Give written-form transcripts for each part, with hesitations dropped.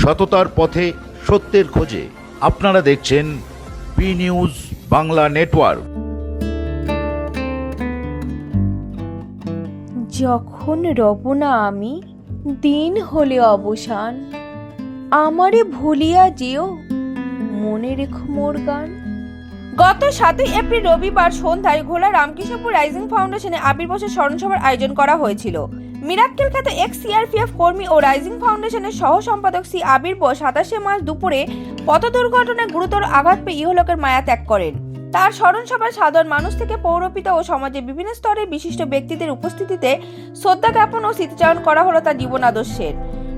সততার পথে সত্যের খোঁজে। আপনারা দেখছেন বি নিউজ বাংলা নেটওয়ার্ক। যখন রব না আমি, দিন হলে অবসান, আমারে ভুলিয়া যেও, মনে রেখো মোর গান। গত 7 এপ্রিল রবিবার সন্ধ্যায় ঘোলা রামকৃষ্ণপুর রাইজিং ফাউন্ডেশনে আবির বসের স্মরণসভার আয়োজন করা হয়েছিল। মিরাক্কেল খ্যাত এক্স সিআরপিএফ কর্মী ও রাইজিং ফাউন্ডেশনের সহ সম্পাদক শ্রী আবির বোস 27 মার্চ দুপুরে পথ দুর্ঘটনায় গুরুতর আঘাত পেয়ে ইহলোকের মায়া ত্যাগ করেন। তার স্মরণসভায় সাধারণ মানুষ থেকে পৌরপিতা ও সমাজের বিভিন্ন স্তরের বিশিষ্ট ব্যক্তিদের উপস্থিতিতে শ্রদ্ধা জ্ঞাপন ও স্মৃতিচারণ করা হলো তার জীবন আদর্শের।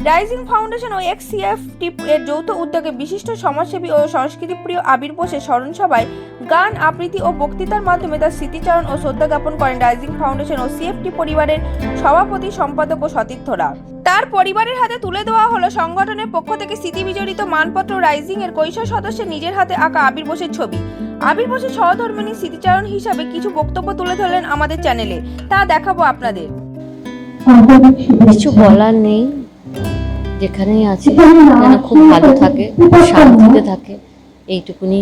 রাইজিং ফাউন্ডেশন ও এক্স সিআরপিএফ এর যৌথ উদ্যোগে বিশিষ্ট সমাজসেবী ও সংস্কৃতিপ্রিয় আবির বোসের স্মরণসভায় গান, আবৃত্তি ও বক্তৃতার মাধ্যমে তার স্মৃতিচারণ ও শ্রদ্ধা জ্ঞাপন করেন রাইজিং ফাউন্ডেশন ও সিএফটি পরিবারের সভাপতি, সম্পাদক ও সতীর্থরা। তার পরিবারের হাতে তুলে দেওয়া হলো সংগঠনের পক্ষ থেকে স্মৃতিবিজড়িত মানপত্র, রাইজিং এর কৈশোর সদস্যের নিজের হাতে আঁকা আবির বোসের ছবি। আবির বোসের সহধর্মিণী স্মৃতিচারণ হিসাবে কিছু বক্তব্য তুলে ধরলেন আমাদের চ্যানেলে, তা দেখাবো আপনাদের। কিছু বলার নেই, যেখানেই আছে যেন খুব ভালো থাকে, শান্তিতে থাকে, এইটুকুনি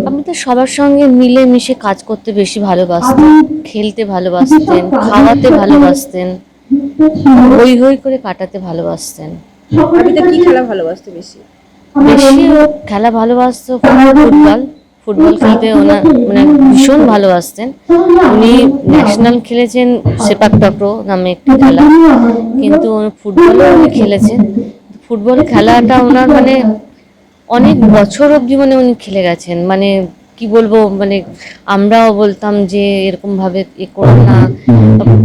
আমি তো সবার সঙ্গে মিলে মিশে কাজ করতে বেশি ভালোবাসতেন, খেলতে ভালোবাসতেন, খাওয়াতে ভালোবাসতেন, হই হই করে কাটাতে ভালোবাসতেন। কি খেলা ভালোবাসতে বেশি? বেশি খেলা ভালোবাসতো ফুটবল খেলতে ওনার মানে ভীষণ ভালোবাসতেন। উনি ন্যাশনাল খেলেছেন, সেপাক টাকরো নামে একটি খেলা, কিন্তু ফুটবলও উনি খেলেছেন। ফুটবল খেলাটা ওনার মানে অনেক বছর অবধি মানে উনি খেলে গেছেন। মানে কি বলবো, মানে আমরাও বলতাম যে এরকম ভাবে করো না,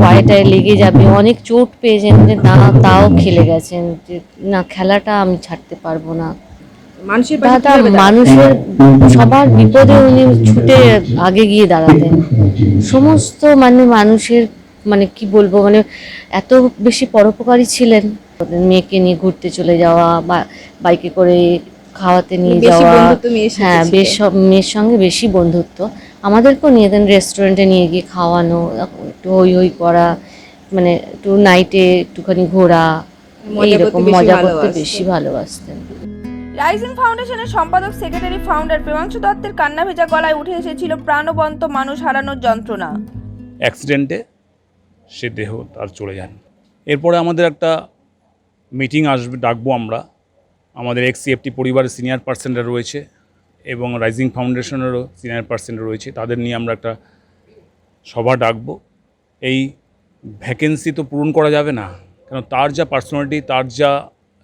পায়েটায় লেগে যাবে, অনেক চোট পেয়েছেন, যে না তাও খেলে গেছেন, যে না খেলাটা আমি ছাড়তে পারবো না। মানুষের সবার বিপদে উনি ছুটে আগে গিয়ে দাঁড়াতেন। সমস্ত মানে মানুষের মানে কি বলবো, মানে এত বেশি পরোপকারী ছিলেন। মেয়েকে নিয়ে ঘুরতে চলে যাওয়া বা বাইকে করে খাওয়াতে নিয়ে যাওয়া, হ্যাঁ বেশ মেয়ের সঙ্গে বেশি বন্ধুত্ব। আমাদেরকেও নিয়ে দেন রেস্টুরেন্টে নিয়ে গিয়ে খাওয়ানো, একটু হই হই করা, মানে একটু নাইটে একটুখানি ঘোরা, এইরকম মজা করতে বেশি ভালোবাসতেন। রাইজিং ফাউন্ডেশনের সম্পাদক, সেক্রেটারি, ফাউন্ডার প্রেমাংশু দত্তের কান্না ভেজা গলায় উঠে এসেছিল প্রাণবন্ত মানুষ হারানোর যন্ত্রণা। অ্যাক্সিডেন্টে সে দেহ তার চলে যান। এরপরে আমাদের একটা মিটিং ডাকবো আমরা। আমাদের এক্স সিএফটি পরিবারের সিনিয়র পার্সনরা রয়েছে এবং রাইজিং ফাউন্ডেশনেরও সিনিয়র পার্সন রয়েছে, তাদের নিয়ে আমরা একটা সভা ডাকবো। এই ভ্যাকেন্সি তো পূরণ করা যাবে না, কেন তার যা পার্সোনালিটি, তার যা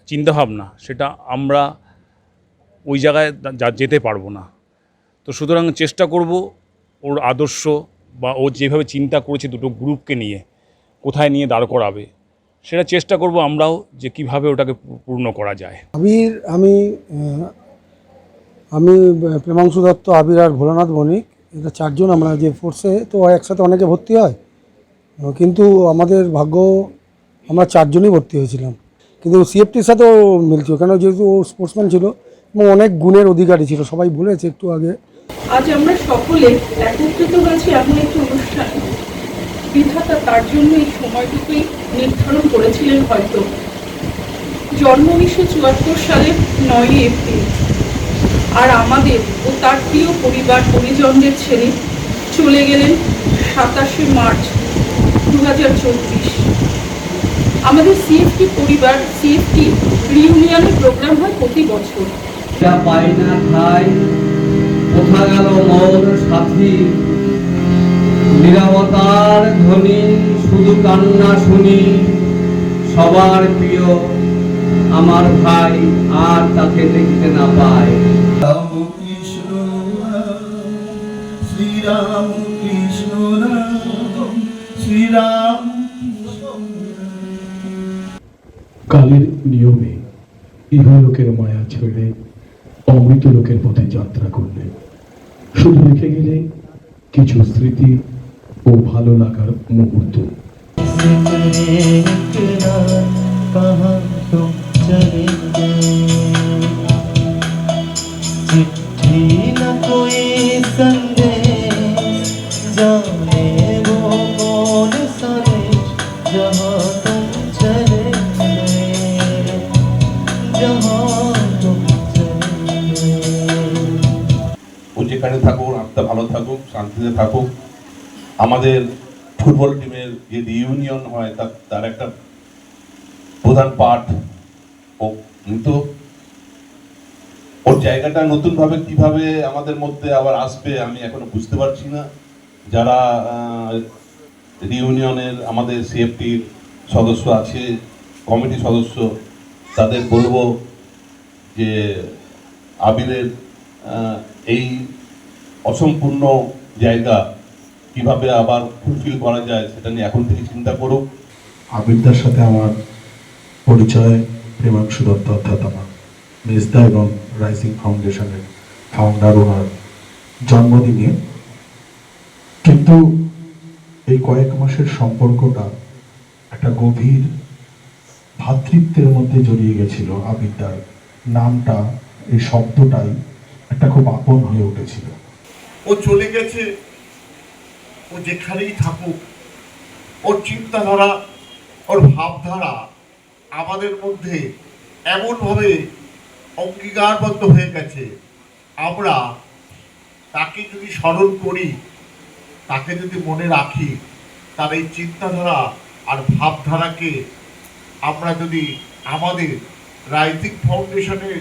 চিন্তাভাবনা, সেটা আমরা ওই জায়গায় যেতে পারবো না। তো সুতরাং চেষ্টা করব ওর আদর্শ বা ও যেভাবে চিন্তা করেছে দুটো গ্রুপকে নিয়ে কোথায় নিয়ে দাঁড় করাবে, সেটা চেষ্টা করব আমরাও, যে কিভাবে ওটাকে পূর্ণ করা যায়। আমি প্রেমাংশু দত্ত, আবির আর ভোলানাথ বণিক, এটা 4 জন আমরা যে ফোর্সে। তো একসাথে অনেকে ভর্তি হয়, কিন্তু আমাদের ভাগ্য আমরা 4 জনই ভর্তি হয়েছিলাম। কিন্তু সিএফটির সাথেও মিলছিল, কেন যেহেতু ও স্পোর্টসম্যান ছিল এবং অনেক গুণের অধিকারী ছিল, সবাই বলেছে একটু আগে। আজ আমরা সকলে একত্রিত হয়েছি এমন একটি অনুষ্ঠান, বিধাতা তার জন্য এই সময়টুকুই নির্ধারণ করেছিলেন হয়তো। জন্ম 1974 সালের 9 এপ্রিল, আর আমাদের ও তার প্রিয় পরিবার পরিজনদের ছেড়ে চলে গেলেন 27 মার্চ 2024। আমাদের সিএফটি পরিবার সিএফটি রিউনিয়নের প্রোগ্রাম হয় প্রতি বছর। পাই না খাই, কোথা গেল মৌন সাথী, নীরবতার ধ্বনি, শুধু কান্না শুনি, সবার প্রিয় আমার ভাই আর তাকে দেখতে না পায়। রাম কৃষ্ণ শ্রীরাম কৃষ্ণ শ্রীরাম। কালের নিয়মে ইহলোকের মায়া ছেড়ে অমৃত লোকের পথে যাত্রা করলেন। শুধু রেখে গেলে কিছু স্মৃতি ও ভালো লাগার মুহূর্ত। चिट्ठी न कोई संदेश, जाने वो कौन संदेश जहाँ तुम चले गए। যেখানে থাকুক আত্মা ভালো থাকুক, শান্তিতে থাকুক। আমাদের ফুটবল টিমের যে রিইউনিয়ন হয় তার একটা প্রধান পার্ট ও কিন্তু ওর জায়গাটা নতুনভাবে কিভাবে আমাদের মধ্যে আবার আসবে আমি এখনো বুঝতে পারছি না। যারা রিইউনিয়নের আমাদের সিএফটির সদস্য আছে, কমিটি সদস্য, তাদের বলবো যে আবিরের এই অসম্পূর্ণ জায়গা কিভাবে আবার ফুলফিল করা যায় সেটা নিয়ে এখন থেকে চিন্তা করুক। আবিরদার সাথে আমার পরিচয় প্রেমাংশু দত্ত অর্থাৎ আমার মেজদা এবং রাইজিং ফাউন্ডেশনের ফাউন্ডার ওনার জন্মদিনে। কিন্তু এই কয়েক মাসের সম্পর্কটা একটা গভীর ভ্রাতৃত্বের মধ্যে জড়িয়ে গেছিল। আবিরদার নামটা, এই শব্দটাই একটা খুব আপন হয়ে উঠেছিল। ও চলে গেছে, ও যেখানেই থাকুক, ওর চিন্তাধারা, ওর ভাবধারা আমাদের মধ্যে এমনভাবে অঙ্গীকারবদ্ধ হয়ে গেছে, আমরা তাকে যদি স্মরণ করি, তাকে যদি মনে রাখি, তার এই চিন্তাধারা আর ভাবধারাকে আমরা যদি আমাদের রাইজিং ফাউন্ডেশনের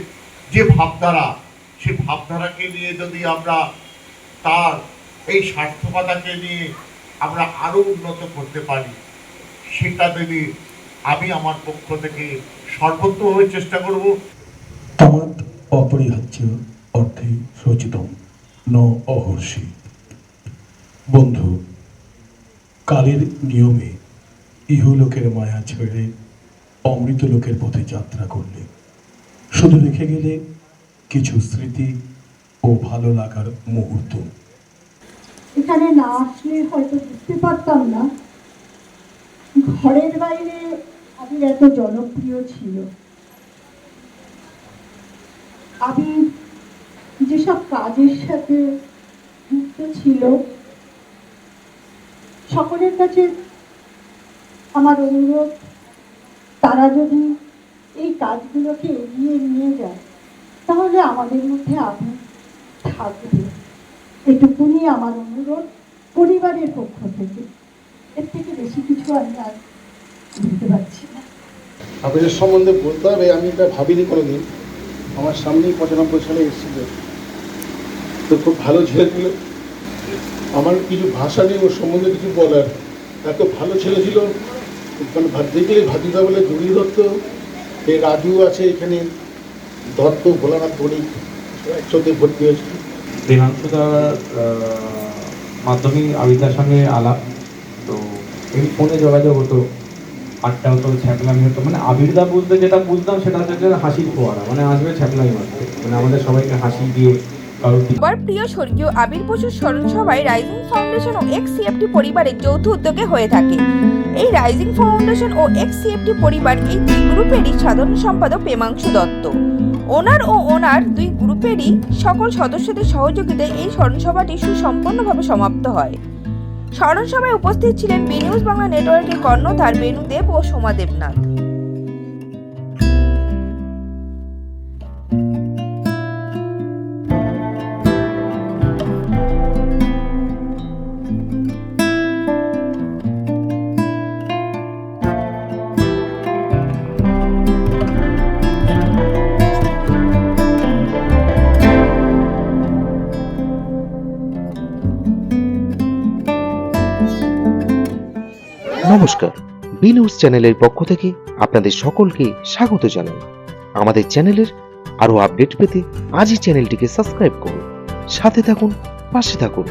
যে ভাবধারা, সেই ভাবধারাকে নিয়ে যদি আমরা তার এই সার্থকতাকে নিয়ে আমরা আরও উন্নত করতে পারি, সেটা যদি আমি আমার পক্ষ থেকে সর্বোত্তমভাবে চেষ্টা করব। তমাৎ অপরিহার্য অর্থে সচেতন ন অহর্ষি। বন্ধু, কালের নিয়মে ইহলোকের মায়া ছেড়ে অমৃত লোকের পথে যাত্রা করলে শুধু রেখে গেলে কিছু স্মৃতি ও ভালো লাগার মুহূর্ত। এখানে না আসলে হয়তো বুঝতে পারতাম না ঘরের বাইরে আবির এত জনপ্রিয় ছিল। আবির যেসব কাজের সাথে যুক্ত ছিল, সকলের কাছে আমার অনুরোধ, তারা যদি এই কাজগুলোকে এগিয়ে নিয়ে যায় তাহলে আমাদের মধ্যে আবির থাকবে। এটুকুনি আমার অনুরোধ পরিবারের পক্ষ থেকে। এর থেকে বেশি কিছু আমি আর বলতে পারছি না। আবিরের সম্বন্ধে বলতে হবে, আমি এটা ভাবিনি কোনোদিন। আমার সামনেই 95 সালে এসেছিল, তো খুব ভালো ছেলে ছিল। আমার কিছু ভাষা নেই ওর সম্বন্ধে কিছু বলার, এত ভালো ছেলে ছিল। মানে দেখলে ভাতিজা বলে জড়িয়ে দত্ত, এই রাজু আছে এখানে, দত্ত, ভোলানাথ বণিক একসাথে ভর্তি হয়েছিল। প্রেমাংশুদার মাধ্যমে আবিদার সঙ্গে আলাপ, তো এই ফোনে যোগাযোগ হতো, আড্ডা হতো, ছ্যাপলামি হতো। মানে আবিরদা বুঝতে যেটা বুঝতাম সেটা হচ্ছে হাসির ফোয়ারা, মানে আসবে ছ্যাপলামি মারতে, মানে আমাদের সবাইকে হাসি দিয়ে। এবার প্রিয় স্বর্গীয় আবির বসুর স্মরণ সভায় রাইজিং ফাউন্ডেশন ও এক্স সিএফটি পরিবারের যৌথ উদ্যোগে হয়ে থাকে। এই রাইজিং ফাউন্ডেশন ও এক্স সিএফটি পরিবার এই দুই গ্রুপেরই সাধারণ সম্পাদক প্রেমাংশু দত্ত। ওনার ও ওনার দুই গ্রুপেরই সকল সদস্যদের সহযোগিতায় এই স্মরণ সভাটি সুসম্পন্নভাবে সমাপ্ত হয়। স্মরণ সভায় উপস্থিত ছিলেন বি নিউজ বাংলা নেটওয়ার্কের কর্ণধার বেণুদেব ও সোমা দেবনাথ। নমস্কার, বি নিউজ চ্যানেলের পক্ষ থেকে আপনাদের সকলকে স্বাগত জানাই। আমাদের চ্যানেলের আরো আপডেট পেতে আজই চ্যানেলটিকে সাবস্ক্রাইব করুন, সাথে থাকুন, পাশে থাকুন।